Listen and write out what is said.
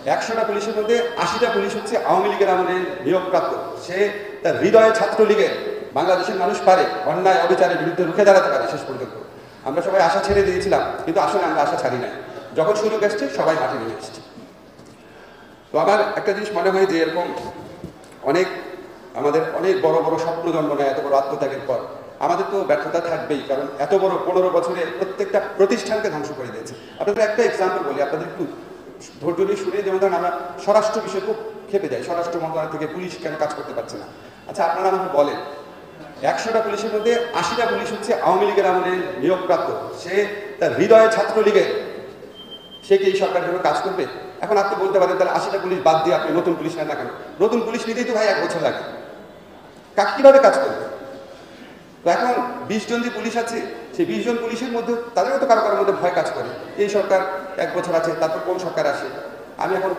100টা পুলিশের মধ্যে 80টা পুলিশ হচ্ছে আওয়ামী লীগের আমলে নিয়োগপ্রাপ্ত। সে তার হৃদয়ে ছাত্রলীগের, বাংলাদেশের মানুষ পারে অন্যায় অবিচারের বিরুদ্ধে রুখে দাঁড়াতে পারে শেষ পর্যন্ত। আমরা সবাই আশা ছেড়ে দিয়েছিলাম, কিন্তু আসলে আমরা আশা ছাড়ি নাই। যখন সুযোগ এসছে সবাই মাঠে নেমে এসেছে। তো আমার একটা জিনিস মনে হয় যে এরকম আমাদের অনেক বড় বড় স্বপ্ন জন্ম নেয় এত বড় আত্মত্যাগের পর। আমাদের তো ব্যর্থতা থাকবেই, কারণ এত বড় 15 বছরে প্রত্যেকটা প্রতিষ্ঠানকে ধ্বংস করে দিয়েছে। আপনাদের একটা এক্সাম্পল বলি, আপনাদের একটু ধৈর্য দিয়ে শুনে। যেমন ধরেন আমরা স্বরাষ্ট্র বিষয়ে খুব খেপে যাই, স্বরাষ্ট্র মন্ত্রণালয় থেকে পুলিশ কেন কাজ করতে পারছে না। আচ্ছা, আপনারা আমাকে বলেন, 100টা পুলিশের মধ্যে 80টা পুলিশ হচ্ছে আওয়ামী লীগের আমলে নিয়োগপ্রাপ্ত। সে তার হৃদয়ে ছাত্রলীগের, সে কি এই সরকার জন্য কাজ করবে? এখন আপনি বলতে পারেন তাহলে 80টা পুলিশ বাদ দিয়ে আপনি নতুন পুলিশ নেন না কেন? নতুন পুলিশ নিতেই তো ভাই 1 বছর লাগে। কিভাবে কাজ করবে? তো এখন 20 জন যে পুলিশ আছে, সেই 20 জন পুলিশের মধ্যে তাদেরও তো কারো কারোর মধ্যে ভয় কাজ করে। এই সরকার 1 বছর আছে, তারপর কোন সরকার আসে। আমি এখন